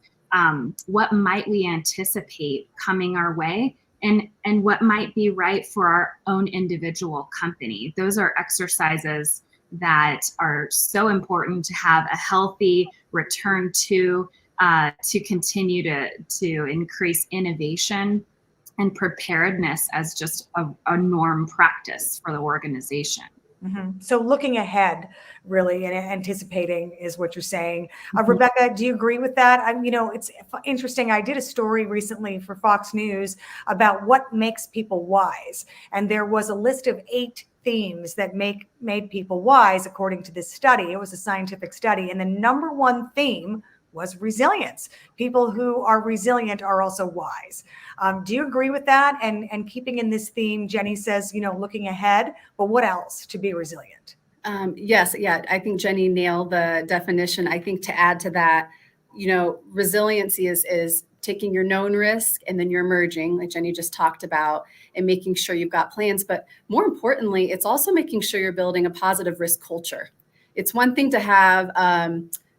What might we anticipate coming our way? And what might be right for our own individual company? Those are exercises that are so important to have a healthy return to continue to increase innovation and preparedness as just a norm practice for the organization. Mm-hmm. So looking ahead, really, and anticipating is what you're saying. Rebecca, do you agree with that? It's interesting. I did a story recently for Fox News about what makes people wise. And there was a list of 8 themes that made people wise, according to this study. It was a scientific study. And the number one theme was resilience. People who are resilient are also wise. Do you agree with that? And keeping in this theme, Jenny says, looking ahead, but what else to be resilient? Yes. Yeah. I think Jenny nailed the definition. I think to add to that, resiliency is taking your known risk and then you're emerging, like Jenny just talked about, and making sure you've got plans. But more importantly, it's also making sure you're building a positive risk culture. It's one thing to have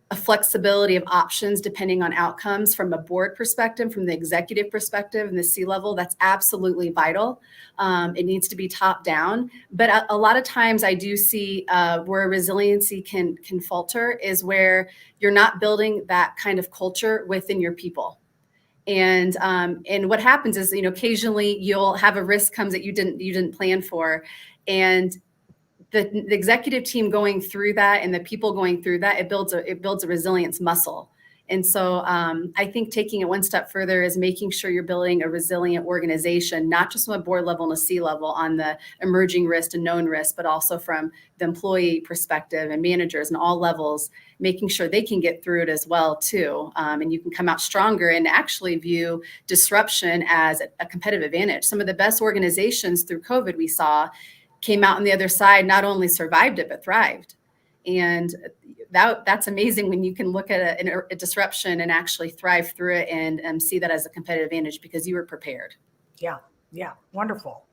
a flexibility of options depending on outcomes from a board perspective, from the executive perspective and the C-level. That's absolutely vital. It needs to be top down. But a lot of times I do see where resiliency can falter is where you're not building that kind of culture within your people. And what happens is, occasionally you'll have a risk comes that you didn't plan for, and the executive team going through that and the people going through that, it builds a resilience muscle. And so I think taking it one step further is making sure you're building a resilient organization, not just from a board level and a C level on the emerging risk and known risk, but also from the employee perspective and managers and all levels, making sure they can get through it as well too. And you can come out stronger and actually view disruption as a competitive advantage. Some of the best organizations through COVID we saw came out on the other side, not only survived it, but thrived. And that's amazing when you can look at a disruption and actually thrive through it and see that as a competitive advantage because you were prepared. Yeah, wonderful.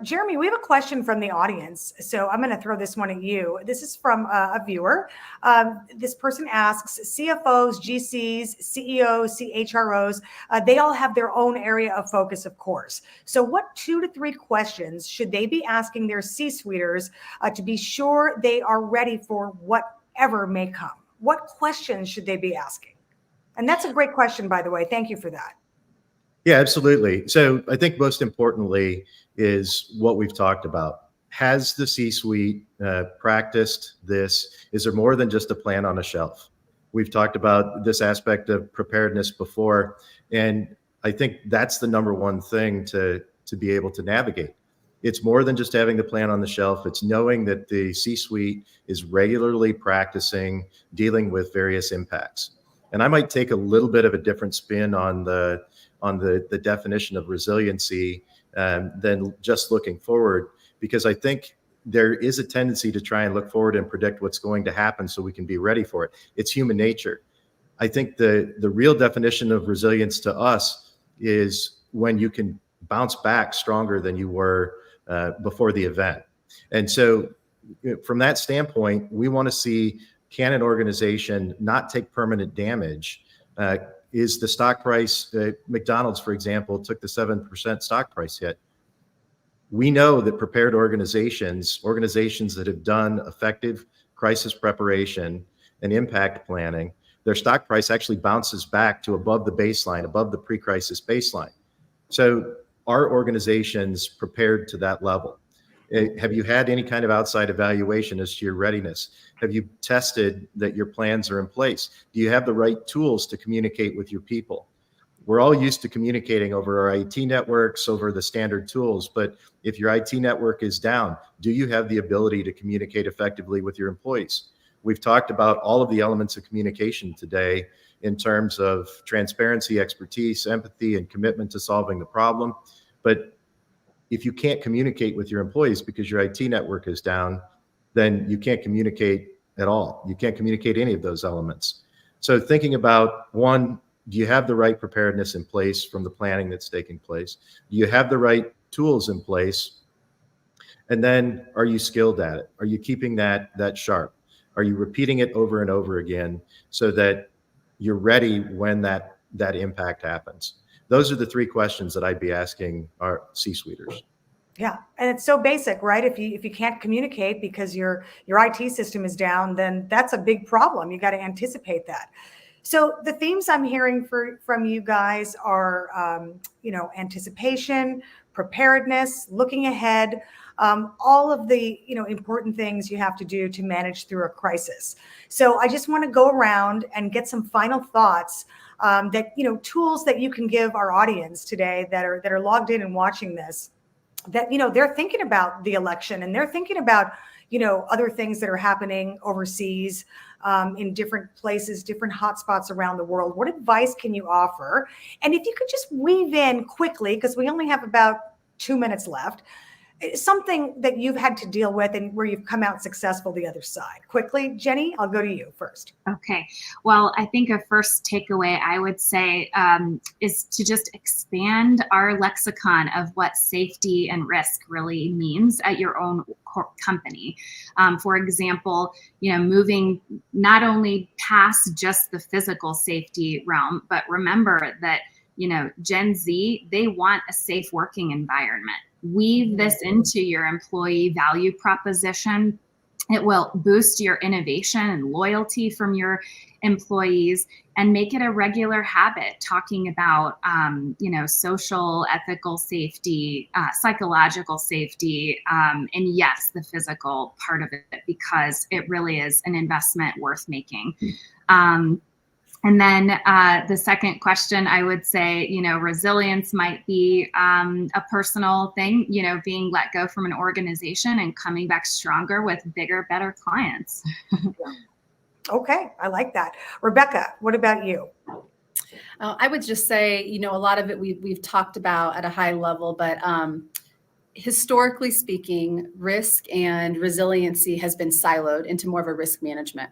Jeremy, we have a question from the audience, so I'm going to throw this one at you. This is from a viewer. This person asks, CFOs, GCs, CEOs, CHROs, they all have their own area of focus, of course. So what 2 to 3 questions should they be asking their C-suiters to be sure they are ready for whatever may come? What questions should they be asking? And that's a great question, by the way. Thank you for that. Yeah, absolutely. So I think most importantly is what we've talked about. Has the C-suite practiced this? Is there more than just a plan on a shelf? We've talked about this aspect of preparedness before, and I think that's the number one thing to be able to navigate. It's more than just having the plan on the shelf. It's knowing that the C-suite is regularly practicing dealing with various impacts. And I might take a little bit of a different spin on the definition of resiliency than just looking forward, because I think there is a tendency to try and look forward and predict what's going to happen so we can be ready for it. It's human nature. I think the real definition of resilience to us is when you can bounce back stronger than you were before the event. And so from that standpoint, we want to see, can an organization not take permanent damage? Is the stock price, McDonald's, for example, took the 7% stock price hit. We know that prepared organizations that have done effective crisis preparation and impact planning, their stock price actually bounces back to above the baseline, above the pre-crisis baseline. So are organizations prepared to that level? Have you had any kind of outside evaluation as to your readiness? Have you tested that your plans are in place? Do you have the right tools to communicate with your people? We're all used to communicating over our IT networks, over the standard tools, but if your IT network is down, do you have the ability to communicate effectively with your employees? We've talked about all of the elements of communication today in terms of transparency, expertise, empathy, and commitment to solving the problem. But if you can't communicate with your employees because your IT network is down, then you can't communicate at all. You can't communicate any of those elements. So thinking about, one, do you have the right preparedness in place from the planning that's taking place? Do you have the right tools in place? And then are you skilled at it? Are you keeping that sharp? Are you repeating it over and over again so that you're ready when that impact happens? Those are the three questions that I'd be asking our C-suiters. Yeah, and it's so basic, right? If you can't communicate because your IT system is down, then that's a big problem. You got to anticipate that. So the themes I'm hearing from you guys are, anticipation, preparedness, looking ahead, all of the, important things you have to do to manage through a crisis. So I just want to go around and get some final thoughts that, tools that you can give our audience today that are logged in and watching this, that, they're thinking about the election and they're thinking about, other things that are happening overseas, in different places, different hotspots around the world. What advice can you offer? And if you could just weave in quickly, because we only have about 2 minutes left, something that you've had to deal with and where you've come out successful the other side. Quickly, Jenny, I'll go to you first. Okay. Well, I think a first takeaway I would say is to just expand our lexicon of what safety and risk really means at your own company. For example, moving not only past just the physical safety realm, but remember that, Gen Z, they want a safe working environment. Weave this into your employee value proposition. It will boost your innovation and loyalty from your employees and make it a regular habit talking about, social, ethical safety, psychological safety, and yes, the physical part of it, because it really is an investment worth making. And then the second question, I would say, resilience might be a personal thing, being let go from an organization and coming back stronger with bigger, better clients. Okay, I like that. Rebecca, what about you? I would just say, a lot of it we've talked about at a high level, but historically speaking, risk and resiliency has been siloed into more of a risk management.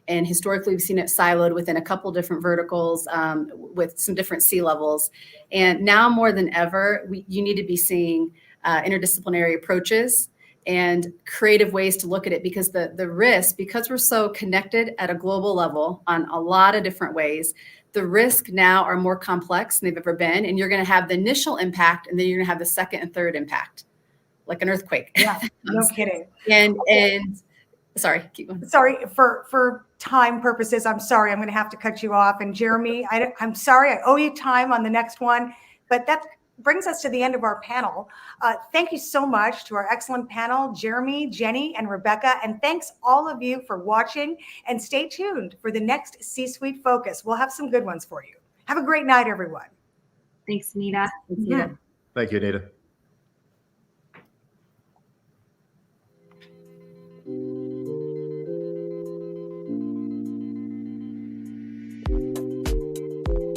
And historically, we've seen it siloed within a couple different verticals with some different C-levels. And now more than ever, you need to be seeing interdisciplinary approaches and creative ways to look at it, because the risk, because we're so connected at a global level on a lot of different ways, the risk now are more complex than they've ever been. And you're going to have the initial impact, and then you're going to have the second and third impact, like an earthquake. Yeah, no kidding. And sorry, keep going. Sorry, for time purposes, I'm sorry, I'm going to have to cut you off. And Jeremy, I'm sorry, I owe you time on the next one, but that brings us to the end of our panel. Thank you so much to our excellent panel, Jeremy, Jenny, and Rebecca. And thanks all of you for watching, and stay tuned for the next C-Suite Focus. We'll have some good ones for you. Have a great night, everyone. Thanks, Anita. Thanks, Anita. Thank you, Anita.